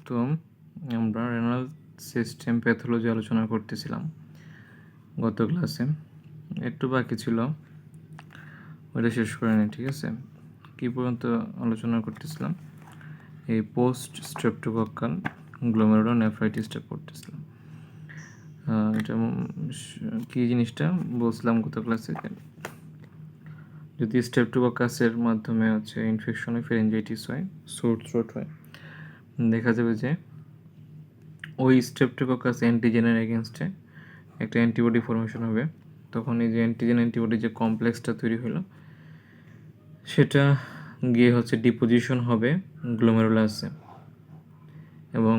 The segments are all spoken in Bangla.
তো আমরা রেনাল সিস্টেম প্যাথোলজি আলোচনা করতেছিলাম গত ক্লাসে, একটু বাকি ছিল, ওইটা শেষ করে নিই। ঠিক আছে, কী পর্যন্ত আলোচনা করতেছিলাম? এই পোস্ট স্ট্রেপ্টোকক্কাল গ্লোমেরুলোনেফ্রাইটিসটা করতেছিলাম। এটা কী জিনিসটা বলছিলাম গত ক্লাসে, যদি স্ট্রেপ্টোকক্কাসের মাধ্যমে হচ্ছে ইনফেকশন হয়, ফেরেঞ্জাইটিস হয়, সোর থ্রোট হয়, দেখা যাবে যে ওই স্ট্রেপ্টোকক্কাস অ্যান্টিজেনের এগেনস্টে একটা অ্যান্টিবডি ফর্মেশন হবে। তখন এই যে অ্যান্টিবডি যে কমপ্লেক্সটা তৈরি হলো, সেটা গিয়ে হচ্ছে ডিপোজিশন হবে গ্লোমেরুলাসে এবং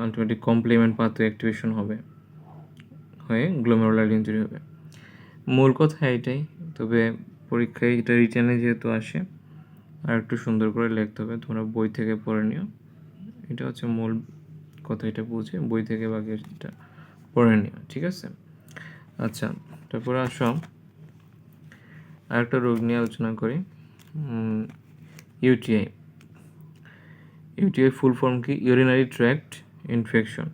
আলটিমেটলি কমপ্লিমেন্ট পাথওয়ে অ্যাক্টিভেশন হয়ে গ্লোমেরুলার ইনজুরি হবে। মূল কথা এটাই, তবে পরীক্ষায় এটা রিটেনে যেহেতু আসে আর একটু সুন্দর করে লিখতে হবে, তোমরা বই থেকে পড়ে নিও। এটা হচ্ছে মূল কথা, এটা বুঝে বই থেকে বাকিটা পড়ে নিও, ঠিক আছে? আচ্ছা, তারপরে আসো আরেকটা রোগ নিয়ে আলোচনা করি, ইউটিআই। ইউটিআই ফুল ফর্ম কি? Urinary tract infection.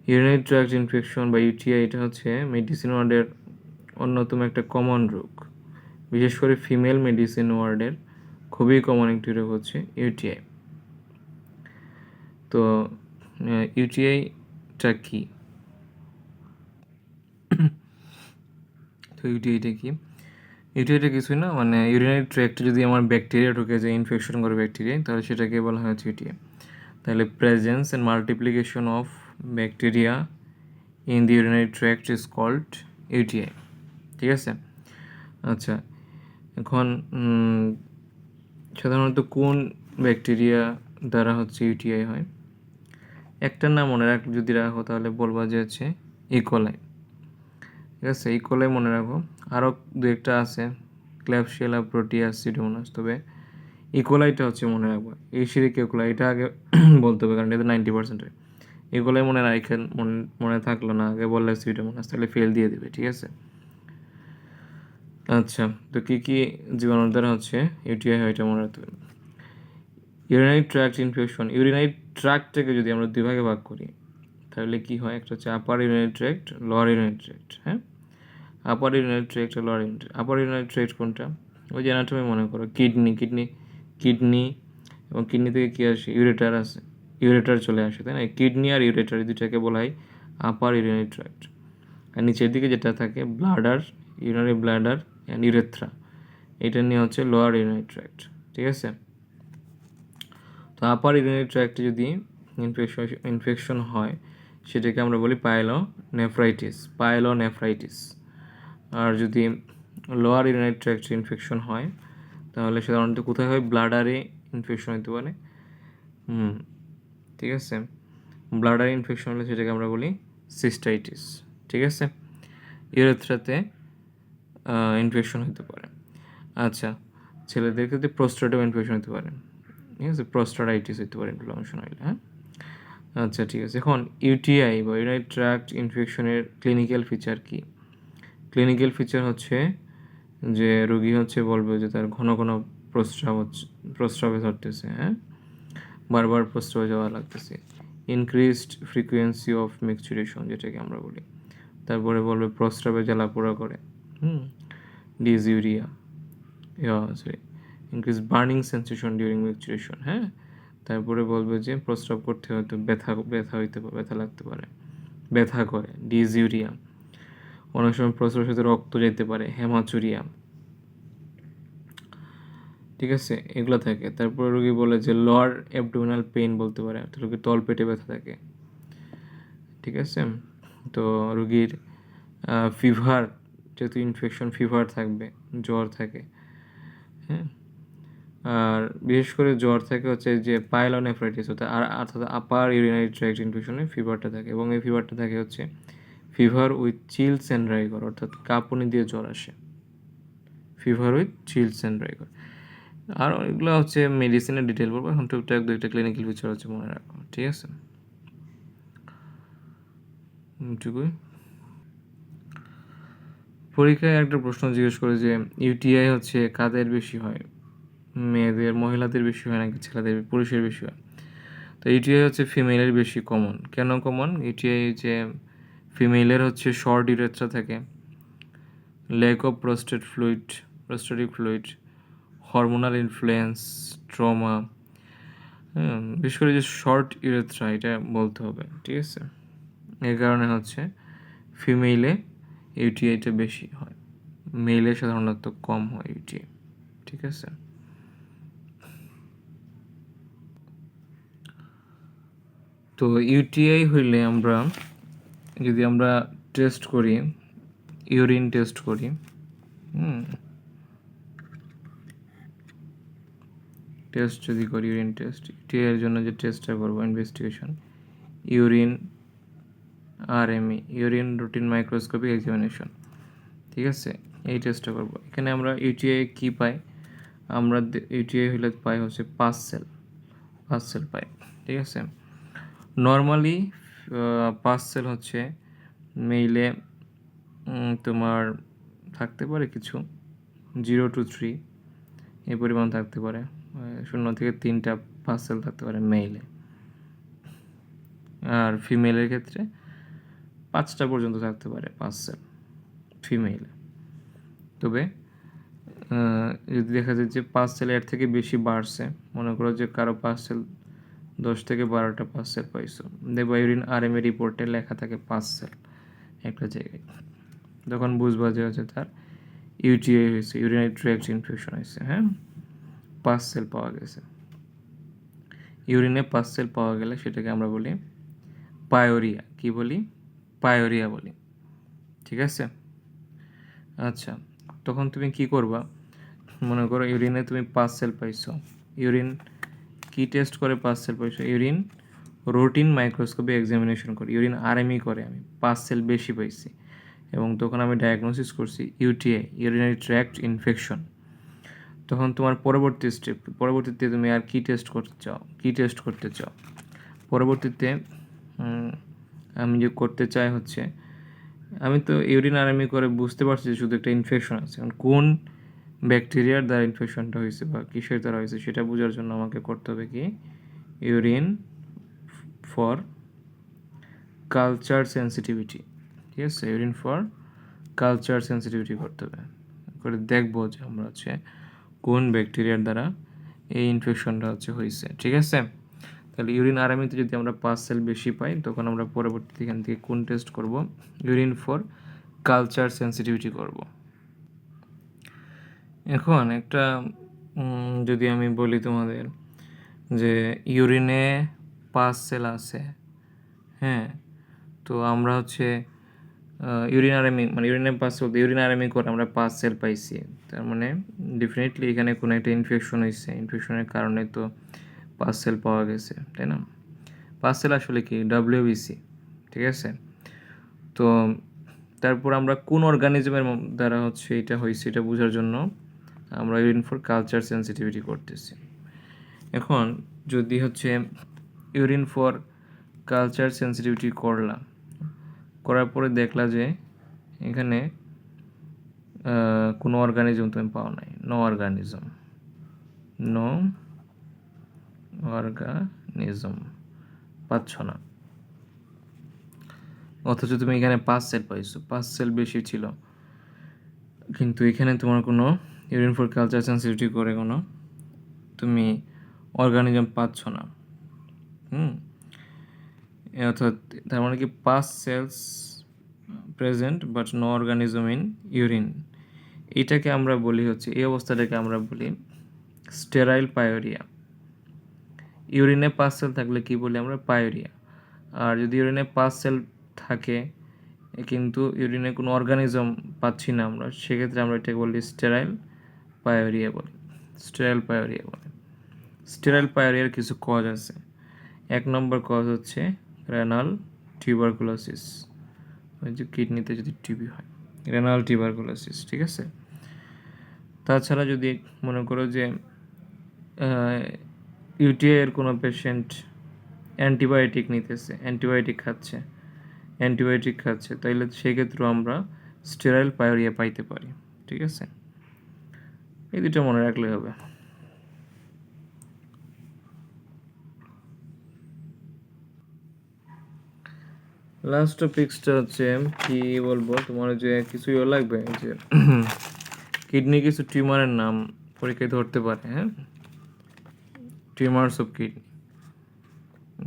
Urinary tract infection বা ইউটিআই, এটা হচ্ছে মেডিসিন ওয়ার্ডের অন্যতম একটা কমন রোগ, বিশেষ করে ফিমেল মেডিসিন ওয়ার্ডের খুবই কমন একটি রোগ হচ্ছে ইউটিআই। তো ইউটিআইটা কি? তো ইউটিআইটা কি? ইউটিআইটা কিছুই না, মানে ইউরিনারি ট্র্যাক্টে যদি আমার ব্যাকটেরিয়া ঢুকে যায়, ইনফেকশন করে ব্যাকটেরিয়া, তাহলে সেটাকে বলা হয় হচ্ছে ইউটিআই। তাহলে presence and multiplication of bacteria in the urinary tract is called UTI, ঠিক আছে? আচ্ছা, এখন সাধারণত কোন ব্যাকটেরিয়া দ্বারা হচ্ছে ইউটিআই হয়? একটা নাম মনে যদি রাখো তাহলে বলবা যে হচ্ছে ইকোলাই, ঠিক আছে? ইকোলাই মনে রাখো। আরও দু একটা আছে, ক্ল্যাবশিয়েলা, প্রোটিয়াস, সিডোমোনাস, তবে ইকোলাইটা হচ্ছে মনে রাখবো। এশিরিকা ইকোলাই এটা আগে বলতে হবে, কারণ এটা 90% হয়। ইকোলাই মনে রাখেন, মনে থাকলো না, আগে বললে সিডোমোনাস, তাহলে ফেল দিয়ে দেবে, ঠিক আছে? আচ্ছা, তো কী কী জীবাণুর দ্বারা হচ্ছে ইউটিআই হয় এটা মনে রাখতে হবে। ইউরিনারি ট্র্যাক্ট ইনফেকশন, ইউরিনারি ট্র্যাক্টটাকে যদি আমরা দুই ভাগে ভাগ করি তাহলে কি হয়? একটা হচ্ছে upper urinary tract, lower urinary tract. হ্যাঁ, আপার ইউরিনারি ট্র্যাক্ট আর lower urinary. Upper urinary tract কোনটা? ওই যে অ্যানাটমি মনে করো, কিডনি এবং কিডনি থেকে কী আসে? ইউরেটার আসে, ইউরেটার চলে আসে, তাই না? কিডনি আর ইউরেটার এই দুটাকে বলা হয় আপার ইউরিনারি ট্র্যাক্ট। আর নিচের দিকে যেটা থাকে bladder, urinary bladder and urethra, এটা নিয়ে হচ্ছে লোয়ার ইউরিনারি ট্র্যাক্ট, ঠিক আছে? তো আপার ইউরিনারি ট্র্যাক্টে যদি ইনফেকশন হয় সেটাকে আমরা বলি পাইলোনেফ্রাইটিস। আর যদি লোয়ার ইউরিনারি ট্র্যাক্টে ইনফেকশন হয় তাহলে সাধারণত কোথায় হয়? ব্লাডারে ইনফেকশন হতে পারে। ঠিক আছে, ব্লাডারে ইনফেকশন হলে সেটাকে আমরা বলি সিস্টাইটিস, ঠিক আছে? ইউরেথ্রাতে ইনফেকশন হতে পারে। আচ্ছা, ছেলেদের ক্ষেত্রে প্রোস্টেটেও ইনফেকশন হতে পারে, ঠিক আছে? প্রোস্টাটাইটিস হতে পারে ইনফ্লামেশন হইলে। হ্যাঁ, আচ্ছা, ঠিক আছে। এখন ইউটিআই বা ইউরিনারি ট্র্যাক্ট ইনফেকশনের ক্লিনিক্যাল ফিচার কি? ক্লিনিক্যাল ফিচার হচ্ছে যে রোগী হচ্ছে বলবে যে তার ঘন ঘন প্রস্রাবে ধরতেছে, হ্যাঁ, বারবার প্রস্রাবে যাওয়া লাগতেছে, ইনক্রিজড ফ্রিকুয়েন্সি অফ মিক্সচুরেশন যেটাকে আমরা বলি, তারপরে বলবে প্রস্রাবে জ্বালাপোড়া করে, dysuria, sorry, increase burning sensation during micturition, হ্যাঁ, তারপরে বলবে যে প্রস্রাব করতে হয়তো ব্যথা লাগতে পারে, ব্যথা করে, ডিসইউরিয়া, অনেক সময় প্রস্রাবের সাথে রক্ত যেতে পারে, হেমাচুরিয়া, ঠিক আছে? এগুলো থাকে। তারপরে রোগী বলে যে লোয়ার অ্যাবডোমিনাল পেইন বলতে পারে, অর্থাৎ রোগীর তল পেটে ব্যথা থাকে, ঠিক আছে? তো রোগীর ফিভার, যেহেতু ইনফেকশন, ফিভার থাকবে, জ্বর থাকে, হ্যাঁ, আর বিশেষ করে জ্বর থাকে হচ্ছে যে পাইলোনেফ্রাইটিস অর্থাৎ আপার ইউরিনারি ট্র্যাক্ট ইনফেকশনে ফিভারটা থাকে, এবং এই ফিভারটা থাকে হচ্ছে fever with chills and rigor, অর্থাৎ কাঁপুনি দিয়ে জ্বর আসে, fever with chills and rigor. আর এগুলো হচ্ছে মেডিসিনের ডিটেল বলবো, এখন টুকটাক দুইটা ক্লিনিক্যাল ফিচার হচ্ছে মনে রাখো, ঠিক আছে? এইটুকুই। পরীক্ষায় একটা প্রশ্ন জিজ্ঞেস করে যে ইউটিআই হচ্ছে কাদের বেশি হয়, মেয়েদের, মহিলাদের বেশি হয় নাকি ছেলেদের, পুরুষের বেশি হয়? তো ইউটিআই হচ্ছে ফিমেলের বেশি কমন। কেন কমন? ইউটিআই যে ফিমেলের হচ্ছে শর্ট ইউরেথ্রা থাকে, lack of prostatic fluid, hormonal influence, trauma, বিশেষ করে যে শর্ট ইউরেথ্রা এটা বলতে হবে, ঠিক আছে? এর কারণে হচ্ছে ফিমেলে ইউটিআইটা বেশি হয়, মেলে সাধারণত কম হয় ইউটিআই, ঠিক আছে? তো ইউটিআই হইলে যদি আমরা টেস্ট করি, ইউরিন টেস্ট করি, টেস্ট যদি করি ইউরিন টেস্ট, ইউটিআই এর জন্য যে টেস্টটা করবো investigation, urine RME, urine routine microscopic examination, ঠিক আছে? এই টেস্টটা করবো। এখানে আমরা ইউটিআই কী পাই? আমরা ইউটিআই হলে পাই হচ্ছে পাঁচ সেল পাই, ঠিক আছে? নর্মালি পাঁচ সেল হচ্ছে মেইলে তোমার থাকতে পারে কিছু 0 to 3 এই পরিমাণ থাকতে পারে, 0 থেকে 3টা পাঁচ সেল থাকতে পারে মেইলে। আর ফিমেলের ক্ষেত্রে 5টা পর্যন্ত থাকতে পারে পাঁচ সেল ফিমেলে। তবে যদি দেখা যায় যে পাঁচ সেল এর থেকে বেশি বাড়ছে, মনে করো যে কারো পাঁচ সেল 10 থেকে 12টা পাঁচ সেল পাইছো, দেখবা ইউরিন আরএমএ রিপোর্টে লেখা থাকে পাঁচ সেল একটা জায়গায়, তখন বুঝবা যে হচ্ছে তার ইউটিআই হয়েছে, ইউরিনারি ট্র্যাক্ট ইনফেকশন হয়েছে। হ্যাঁ, পাঁচ সেল পাওয়া গেছে, ইউরিনে পাঁচ সেল পাওয়া গেলে সেটাকে আমরা বলি পায়োরিয়া। কি বলি? পায়োরিয়া বলি, ঠিক আছে? আচ্ছা, তখন তুমি কি করবা? মনে করো ইউরিনে তুমি পাঁচ সেল পাইছো, ইউরিন কি টেস্ট করে পাঁচ সেল পাইছো? ইউরিন রুটিন মাইক্রোস্কোপি এক্সামিনেশন করে, ইউরিন আরএমই করে, আমি পাঁচ সেল বেশি পাইছি এবং তখন আমি ডায়াগনোসিস করছি ইউটিআই, ইউরিনারি ট্র্যাক্ট ইনফেকশন। তখন তোমার পরবর্তীতে তুমি আর কি টেস্ট করতে চাও? পরবর্তীতে আমি যে করতে চাই হচ্ছে, আমি তো ইউরিন আরএমই করে বুঝতে পারছি যে শুধু একটা ইনফেকশন আছে, কোন ব্যাকটেরিয়ার দ্বারা ইনফেকশনটা হয়েছে বা কিসের দ্বারা হয়েছে সেটা বোঝার জন্য আমাকে করতে হবে কি ইউরিন ফর কালচার সেন্সিটিভিটি, ঠিক আছে? ইউরিন ফর কালচার সেন্সিটিভিটি করতে হবে, করে দেখবো যে আমরা হচ্ছে কোন ব্যাকটেরিয়ার দ্বারা এই ইনফেকশনটা হয়েছে, ঠিক আছে? তাহলে ইউরিন আরএমইতে যদি আমরা পাঁচ সেল বেশি পাই তখন আমরা পরবর্তীতে এখান থেকে কোন টেস্ট করব? ইউরিন ফর কালচার সেন্সিটিভিটি করব। এখন একটা যদি আমি বলি তোমাদের যে ইউরিনে পাঁচ সেল আছে, হ্যাঁ, তো আমরা হচ্ছে ইউরিন আরএমই করে আমরা পাঁচ সেল পাইছি, তার মানে ডেফিনেটলি এখানে কোনো একটা ইনফেকশন হয়েছে, ইনফেকশনের কারণে তো পাঁচ সেল পাওয়া গেছে, তাই না? পাঁচ সেল আসলে কি? ডব্লিউবিসি, ঠিক আছে? তো তারপর আমরা কোন অর্গানিজমের দ্বারা হচ্ছে এটা হয়েছে এটা বোঝার জন্য আমরা ইউরিন ফর কালচার সেন্সিটিভিটি করতেছি। এখন যদি হচ্ছে ইউরিন ফর কালচার সেন্সিটিভিটি করার পরে দেখলা যে এখানে কোনো অর্গানিজম তুমি পাও নাই, নো অর্গানিজম পাচ্ছ না, অথচ তুমি এখানে পাঁচ সেল পাইছো, পাঁচ সেল বেশি ছিল, কিন্তু এখানে তোমার কোনো ইউরিন ফর কালচার সেন্সিটিভিটি করে কোনো তুমি অর্গানিজম পাচ্ছ না। অর্থাৎ তার মানে কি পাঁচ cells present but no organism in urine, এটাকে আমরা বলি হচ্ছে, এই অবস্থাটাকে আমরা বলি স্টেরাইল পায়োরিয়া। ইউরিনে পাঁচ সেল থাকলে কি বলি আমরা? পায়োরিয়া। আর যদি ইউরিনে পাঁচ সেল থাকে কিন্তু ইউরিনে কোনো অর্গানিজম পাচ্ছি না আমরা, সেক্ষেত্রে আমরা এটাকে বলি স্টেরাইল পায়োরিয়া বলি। স্টেরাইল পায়োরিয়ার কিছু কজ আছে। 1 নম্বর কজ হচ্ছে রেনাল টিউবারকুলোসিস, ওই যে কিডনিতে যদি টিবি হয়, রেনাল টিউবারকুলোসিস, ঠিক আছে? তাছাড়া যদি মনে করো যে ইউটিআই এর কোনো পেশেন্ট অ্যান্টিবায়োটিক খাচ্ছে, তাইলে সেক্ষেত্রেও আমরা স্টেরাইল পায়োরিয়া পাইতে পারি, ঠিক আছে? এই দুটো মনে রাখলে হবে। লাস্ট টপিক্সটা হচ্ছে কি বলবো, তোমার যে কিছুই লাগবে যে কিডনি কিছু টিউমারের নাম পরীক্ষায় ধরতে পারে, হ্যাঁ, টিউমার্স অফ কিডনি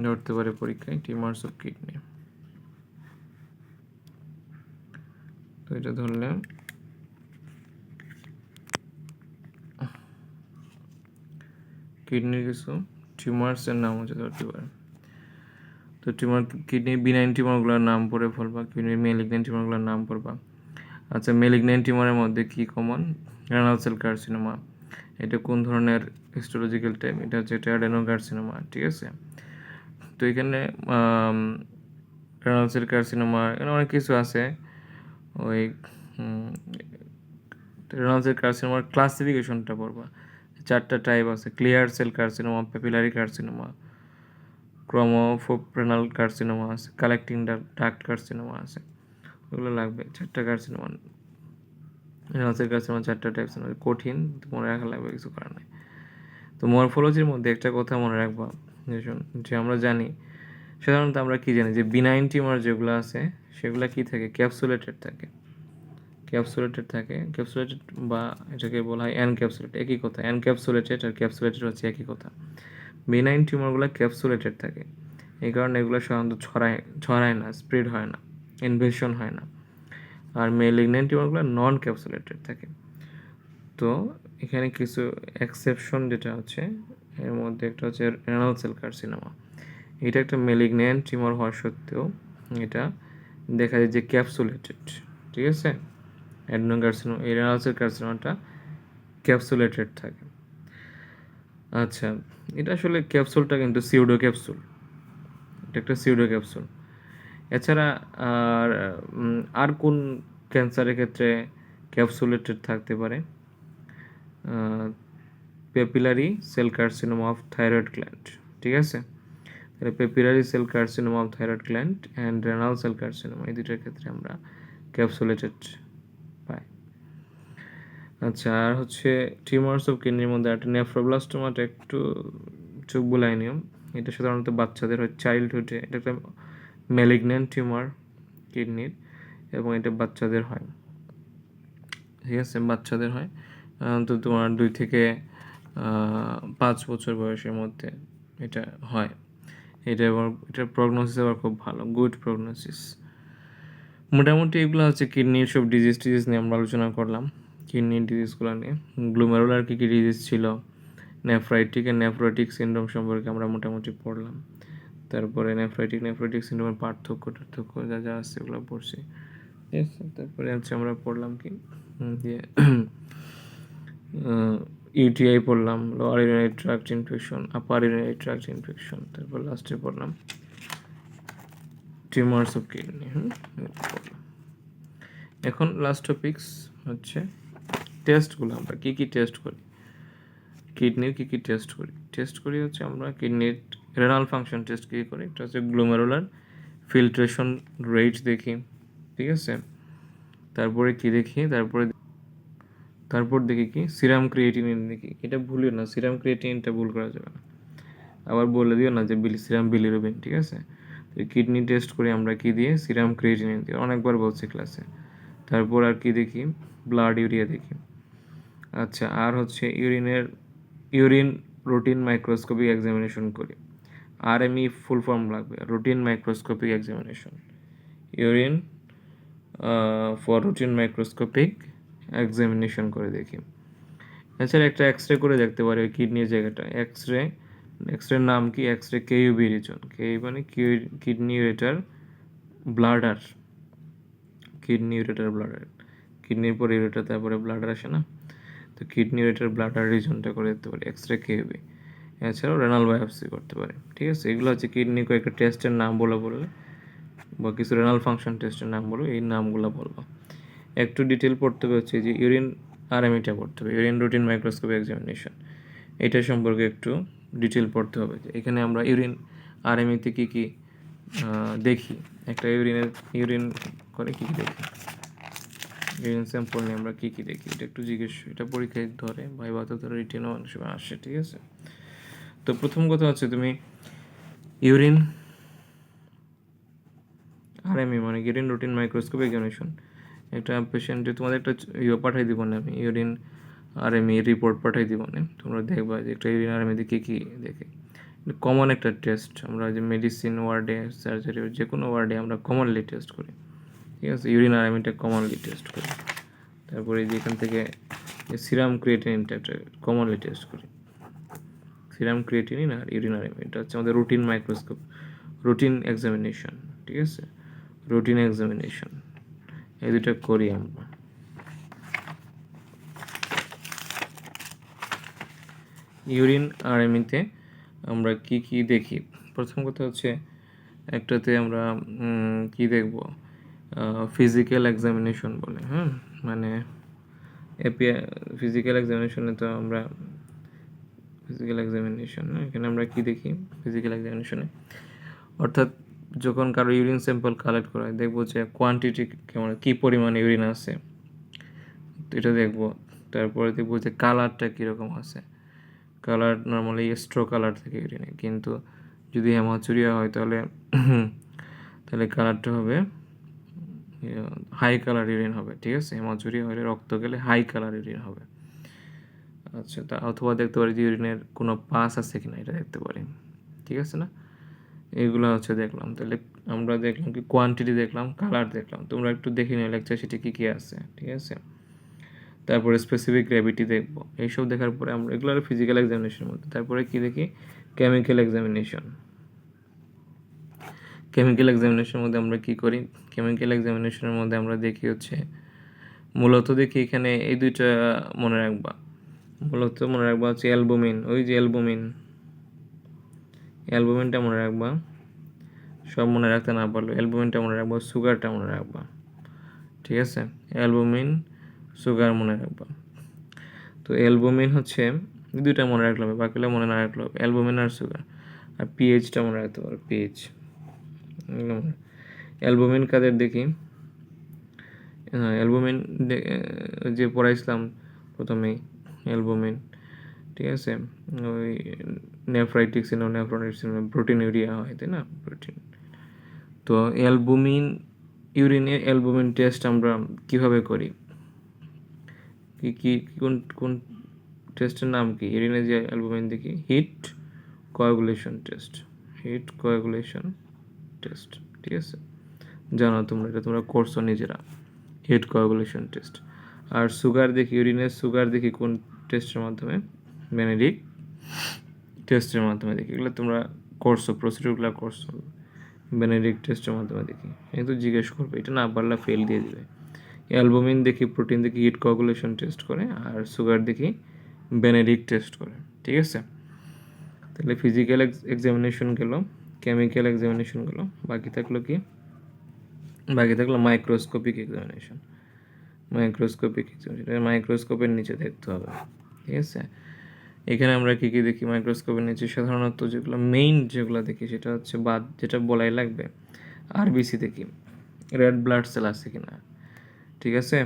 ধরতে পারে পরীক্ষায়, টিউমার্স অফ কিডনি। তো এটা ধরলে কিডনির কিছু টিউমার্সের নাম হচ্ছে ধরতে পারে। তো টিউমার, কিডনি বিনাইন টিউমারগুলোর নাম পড়ে ফেলবা, কিডনির মেলিগন্যান্ট টিউমারগুলোর নাম পড়বা। আচ্ছা, মেলিগন্যান্ট টিউমারের মধ্যে কি কমন? Renal cell carcinoma. এটা কোন ধরনের হিস্টোলজিক্যাল টাইপ? এটা হচ্ছে অ্যাডেনোকার্সিনোমা, ঠিক আছে। তো এখানে রেনাল সেল কার্সিনোমা, এখানে অনেক কিছু আছে। ওই রেনাল সেল কার্সিনোমার ক্লাসিফিকেশনটা পড়বা। 4টা টাইপ আছে: clear cell carcinoma, papillary carcinoma, chromophobe renal carcinoma আছে, কালেক্টিং ডাক্ট কার্সিনোমা আছে। ওগুলো লাগবে। 4টা কার্সিনোমা, রেনাল সেল কার্সিনোমা 4টা টাইপস, কঠিন, মনে রাখা লাগবে, কিছু করার নেই। তো মরফোলজির মধ্যে একটা কথা মনে রাখবা, যে আমরা জানি সাধারণত আমরা কি জানি যে বিনাইন টিউমার যেগুলো আছে সেগুলো কি থাকে, ক্যাপসুলেটেড থাকে, ক্যাপসুলেটেড বা এটাকে বলা হয় এনক্যাপসুলেটেড, একই কথা। এনক্যাপসুলেটেড আর ক্যাপসুলেটেড হচ্ছে একই কথা। বিনাইন টিউমারগুলো ক্যাপসুলেটেড থাকে, এই কারণে এগুলো সাধারণত ছড়ায় না, স্প্রেড হয় না, ইনভেশন হয় না। আর মেলিগন্যান্ট টিউমারগুলো নন ক্যাপসুলেটেড থাকে। তো এখানে কিছু এক্সেপশন যেটা হচ্ছে, এর মধ্যে একটা হচ্ছে রেনাল সেল কার্সিনোমা। এটা একটা মেলিগন্যান্ট টিউমার হওয়া সত্ত্বেও এটা দেখা যায় যে ক্যাপসুলেটেড, ঠিক আছে। অ্যাডেনোকার্সিনোমা, এই রেনাল সেল কার্সিনোমাটা ক্যাপসুলেটেড থাকে। আচ্ছা, এটা আসলে ক্যাপসুলটা কিন্তু সিউডো ক্যাপসুল, এটা একটা সিউডো ক্যাপসুল। এছাড়া আর কোন ক্যান্সারের ক্ষেত্রে ক্যাপসুলেটেড থাকতে পারে? Papillary cell carcinoma of thyroid gland, ঠিক আছে। তাহলে papillary cell carcinoma of thyroid gland and renal cell carcinoma, এই দুটোর ক্ষেত্রে আমরা ক্যাপসুলেটেড পাই। আচ্ছা, আর হচ্ছে টিউমার্স অফ কিডনির মধ্যে একটা নেফ্রোব্লাস্টোমাটা একটু চোখ বুলাই নিয়ম। এটা সাধারণত বাচ্চাদের হয়, চাইল্ডহুডে। এটা একটা ম্যালিগন্যান্ট টিউমার কিডনির, এবং এটা বাচ্চাদের হয়, ঠিক আছে, বাচ্চাদের হয়। তো তোমার 2 থেকে 5 বছর বয়সের মধ্যে এটা হয়। এটার প্রগনোসিস আবার খুব ভালো, গুড প্রগনোসিস। মোটামুটি এগুলো হচ্ছে কিডনির সব ডিজিজ নিয়ে আমরা আলোচনা করলাম, কিডনির ডিজিজগুলো নিয়ে। গ্লোমেরুলার কী কী ডিজিজ ছিল, নেফ্রাইটিক অ্যান্ড নেফ্রোটিক সিনড্রোম সম্পর্কে আমরা মোটামুটি পড়লাম। তারপরে নেফ্রোটিক সিনড্রোমের পার্থক্য যা যা আছে ওগুলো পড়ছি, ঠিক আছে। তারপরে হচ্ছে আমরা পড়লাম কি যে ইউটিআই পড়লাম, লোয়ার ইউরিনারি ট্র্যাক্ট ইনফেকশন, আপার ইউরিনারি ট্র্যাক্ট ইনফেকশন। তারপর লাস্টে পড়লাম টিউমার্স অফ কিডনি। এখন লাস্ট টপিক্স হচ্ছে টেস্টগুলো। আমরা কী কী টেস্ট করি, কিডনির কী কী টেস্ট করি হচ্ছে আমরা কিডনির রেনাল ফাংশন টেস্ট কী করি। এটা হচ্ছে গ্লোমেরুলার ফিল্ট্রেশন রেট দেখি, ঠিক আছে। তারপরে কি দেখি, তারপর দেখি কি সিরাম ক্রিয়েটিনিন দেখি। এটা ভুলিও না, সিরাম ক্রিয়েটিনিনটা ভুল করা যাবে না। আবার বলে দিও না যে সিরাম বিলিরুবিন, ঠিক আছে। তো কিডনি টেস্ট করি আমরা কি দিয়ে, সিরাম ক্রিয়েটিনিন দিয়ে, অনেকবার বলছি ক্লাসে। তারপর আর কি দেখি, ব্লাড ইউরিয়া দেখি। আচ্ছা, আর হচ্ছে ইউরিন রুটিন মাইক্রোস্কোপিক এক্সামিনেশন করি। আরএমই ফুল ফর্ম লাগবে, routine microscopic examination, urine for routine microscopic examination করে দেখি। এছাড়া একটা এক্সরে করে দেখতে পারি ওই কিডনির জায়গাটা। এক্সরের নাম কি, এক্সরে কেইউবি রিজন, মানে kidney ureter bladder, kidney ureter bladder, কিডনির পরে ইউরেটার, তারপরে ব্লাডার আসে না। তো কিডনি ইউরেটার ব্লাডার রিজনটা করে দেখতে পারি এক্সরে কেইউবি। এছাড়াও রেনাল বায়োপসি করতে পারি, ঠিক আছে। এগুলো হচ্ছে কিডনি কয়েকটা টেস্টের নাম বললে বা কিছু রেনাল ফাংশন টেস্টের নাম বলো, এই নামগুলো বলবো। একটু ডিটেল পড়তে হবে হচ্ছে যে ইউরিন আরএমইটা পড়তে হবে, ইউরিন রুটিন মাইক্রোস্কোপি এক্সামিনেশন। এটা সম্পর্কে একটু ডিটেল পড়তে হবে যে এখানে আমরা ইউরিন আরএমইতে কী কী দেখি, একটা ইউরিন করে কী কী দেখি, ইউরিন স্যাম্পল নিয়ে আমরা কী কী দেখি, এটা একটু এটা পরীক্ষায় ধরে, ভাইভাতে ধরে, রিটেনও অনেক সময় আসে, ঠিক আছে। তো প্রথম কথা হচ্ছে তুমি ইউরিন আরএমই মানে ইউরিন রুটিন মাইক্রোস্কোপ এক্সামিনেশন। একটা পেশেন্টে তোমাদের একটা পাঠাই দিব না, আমি ইউরিন আরএমই রিপোর্ট পাঠাই দিব না, তোমরা দেখবা যে একটা ইউরিন আরএমইতে কী কী দেখে। কমন একটা টেস্ট, আমরা যে মেডিসিন ওয়ার্ডে, সার্জারি, যে কোনো ওয়ার্ডে আমরা কমনলি টেস্ট করি, ঠিক আছে। ইউরিন আরএমইটা কমনলি টেস্ট করি। তারপরে যে এখান থেকে সিরাম ক্রিয়েটিনিনটা একটা কমনলি টেস্ট করি। সিরাম ক্রিয়েটিনিন আর ইউরিন আরএমই, এটা হচ্ছে আমাদের রুটিন মাইক্রোস্কোপ, রুটিন এক্সামিনেশন, ঠিক আছে। রুটিন এক্সামিনেশন এই দুটো করি আমরা। ইউরিন আরএমইতে আমরা কি কি দেখি? প্রথম কথা হচ্ছে একটাতে আমরা কি দেখব, ফিজিক্যাল এক্সামিনেশন বলে, হ্যাঁ, মানে ফিজিক্যাল এক্সামিনেশনে তো আমরা ফিজিক্যাল এক্সামিনেশন, এখানে আমরা কি দেখি ফিজিক্যাল এক্সামিনেশনে, অর্থাৎ যখন কারো ইউরিন স্যাম্পল কালেক্ট করা হয়, দেখবো যে কোয়ান্টিটি কেমন, কী পরিমাণ ইউরিন আছে, এটা দেখবো। তারপরে দেখবো যে কালারটা কীরকম আছে, কালার নর্মালি স্ট্রো কালার থাকে ইউরিনে, কিন্তু যদি হেমাচুরিয়া হয় তাহলে তাহলে কালারটা হবে হাই কালার ইউরিন হবে, ঠিক আছে। হেমাচুরিয়া হলে রক্ত গেলে হাই কালার ইউরিন হবে। আচ্ছা, তা অথবা দেখতে পারি যে ইউরিনের কোনো পাস আছে কিনা, এটা দেখতে পারি, ঠিক আছে না। এগুলো হচ্ছে দেখলাম। তাহলে আমরা দেখলাম কি কোয়ান্টিটি দেখলাম, কালার দেখলাম, তোমরা একটু দেখে নিও লেকচার শিটে কী কী আছে, ঠিক আছে। তারপরে স্পেসিফিক গ্র্যাভিটি দেখবো, এইসব দেখার পরে আমরা এগুলো আর ফিজিক্যাল এক্সামিনেশনের মধ্যে। তারপরে কি দেখি, কেমিক্যাল এক্সামিনেশন। কেমিক্যাল এক্সামিনেশনের মধ্যে আমরা কি করি, কেমিক্যাল এক্সামিনেশনের মধ্যে আমরা দেখি হচ্ছে মূলত দেখি এখানে এই দুইটা মনে রাখবা, মূলত মনে রাখবা হচ্ছে অ্যালবুমিন, ওই যে অ্যালবুমিনটা মনে রাখবা, সব মনে রাখতে না পারলো অ্যালবুমিনটা মনে রাখবা, সুগারটা মনে রাখবা, ঠিক আছে। অ্যালবুমিন, সুগার মনে রাখবা। তো অ্যালবুমিন হচ্ছে দুইটা মনে রাখলে হবে, বাকিগুলো মনে না রাখলে হবে, অ্যালবুমিন আর সুগার। আর পিএইচটা মনে রাখতে পারো, পিএইচ। অ্যালবুমিন কাদের দেখি, অ্যালবুমিন যে পড়াইছিলাম প্রথমেই, অ্যালবুমিন, ঠিক আছে। ওই nephritic syndrome, nephrotic syndrome, proteinuria হয়, তাই না, প্রোটিন। তো অ্যালবুমিন, ইউরিনে অ্যালবুমিন টেস্ট আমরা কিভাবে করি, কি কি কোন কোন টেস্টের নাম কি, ইউরিনে যে অ্যালবুমিন দেখি, heat coagulation test, heat coagulation test, ঠিক আছে। জানো তোমরা, এটা তোমরা করছো নিজেরা, হিট কোয়াগুলেশন টেস্ট। আর সুগার দেখি, ইউরিনের সুগার দেখি কোন টেস্টের মাধ্যমে, বেনেডিক টেস্টের মাধ্যমে দেখি। এগুলো তোমরা করছো, প্রসিডিউরগুলো করছো, বেনেডিক টেস্টের মাধ্যমে দেখি। কিন্তু জিজ্ঞেস করবে, এটা না পারলে ফেল দিয়ে দিবে। অ্যালবুমিন দেখি, প্রোটিন দেখি হিট কোয়াগুলেশন টেস্ট করে, আর সুগার দেখি বেনেডিক টেস্ট করে, ঠিক আছে। তাহলে ফিজিক্যাল এক্সামিনেশন গেল, কেমিক্যাল এক্সামিনেশন গেল, বাকি থাকলো কি, বাকি থাকলো মাইক্রোস্কোপিক এক্সামিনেশন। মাইক্রোস্কোপিক এক্সামিনেশন মাইক্রোস্কোপের নিচে দেখতে হবে, ঠিক আছে। এখানে আমরা কী কী দেখি মাইক্রোস্কোপের নিচে, সাধারণত যেগুলো মেইন যেগুলো দেখি সেটা হচ্ছে যেটা বলাই লাগবে, আরবিসি দেখি রেড ব্লাড সেল আছে কিনা, ঠিক আছে।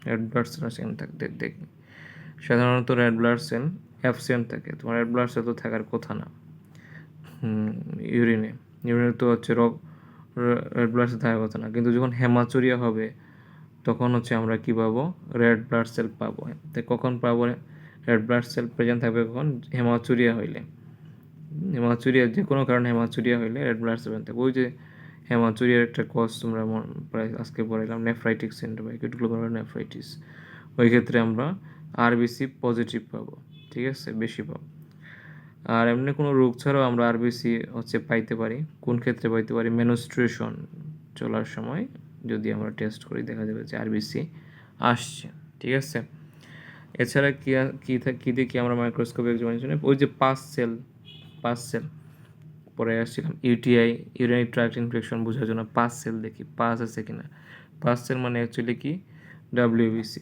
রেড ব্লাড সেল আছে কিনা দেখি। সাধারণত রেড ব্লাড সেল অ্যাবসেন্ট থাকে, তোমার রেড ব্লাড সেল তো থাকার কথা না ইউরিনে, ইউরিনে তো হচ্ছে রেড ব্লাড সেল থাকার কথা না, কিন্তু যখন হেমাচুরিয়া হবে তখন হচ্ছে আমরা কী পাবো, রেড ব্লাড সেল পাবো। তাই কখন পাবো রেড ব্লাড সেল প্রেজেন্ট থাকবে, কখন, হেমাচুরিয়া হইলে, হেমাচুরিয়া যে কোনো কারণে হেমাচুরিয়া হইলে রেড ব্লাড সেল থাকবে। ওই যে হেমাচুরিয়ার একটা কজ তোমরা প্রায় আজকে পড়াইলাম, nephritic syndrome, acute glomerular nephritis, ওই ক্ষেত্রে আমরা আরবিসি পজিটিভ পাবো, ঠিক আছে, বেশি পাবো। আর এমনি কোনো রোগ ছাড়াও আমরা আরবিসি হচ্ছে পাইতে পারি, কোন ক্ষেত্রে পাইতে পারি, মেনস্ট্রুয়েশন চলার সময় যদি আমরা টেস্ট করি দেখা যাবে যে আরবিসি আসছে, ঠিক আছে। এছাড়া কী দেখি আমরা মাইক্রোস্কোপ এক্সামিনেশনে, ওই যে পাস সেল পরে আসছিলাম, ইউটিআই, ইউরিনারি ট্র্যাক্ট ইনফেকশন বোঝার জন্য পাস সেল দেখি, পাস আছে কিনা। পাস সেল মানে অ্যাকচুয়ালি কি, ডাব্লিউবিসি,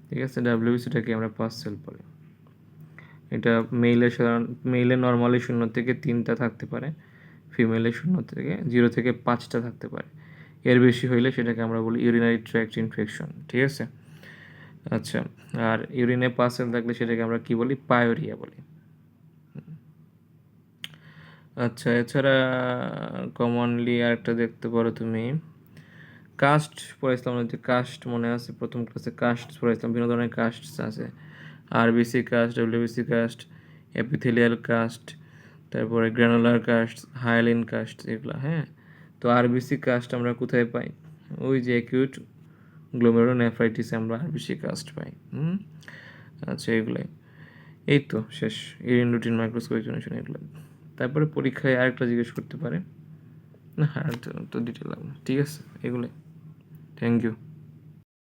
ঠিক আছে। ডাব্লিউবিসিটাকে আমরা পাস সেল বলি। এটা মেইলে নর্মালি 0 থেকে 3টা থাকতে পারে, ফিমেলে 0 থেকে 5টা থাকতে পারে, এর বেশি হইলে সেটাকে আমরা বলি ইউরিনারি ট্র্যাক্ট ইনফেকশন, ঠিক আছে। আচ্ছা, আর ইউরিনে পাস সেল থাকলে সেটাকে আমরা কি বলি, পায়োরিয়া বলি। আচ্ছা, এছাড়া কমনলি আরেকটা দেখতে পারো তুমি, কাস্ট পড়াইছিলাম না, যে কাস্ট মনে আছে প্রথম ক্লাসে কাস্ট পড়াইছিলাম, বিভিন্ন ধরনের কাস্ট আছে, RBC cast, WBC cast, epithelial cast, তারপরে গ্রানুলার কাস্ট, হায়ালিন কাস্ট, এগুলো। হ্যাঁ, তো আরবিসি কাস্ট আমরা কোথায় পাই? ওই যে অ্যাকিউট গ্লোমেরুলোনেফ্রাইটিসে আমরা আরবিসি কাস্ট পাই। আচ্ছা, এগুলাই। এই তো শেষ, ইউরিন রুটিন মাইক্রোস্কোপিক জেনারেশন, এগুলো। তারপরে পরীক্ষায় আরেকটা জিজ্ঞেস করতে পারে, না আর তো ডিটেল লাগবে না, ঠিক আছে, এগুলোই। Thank you.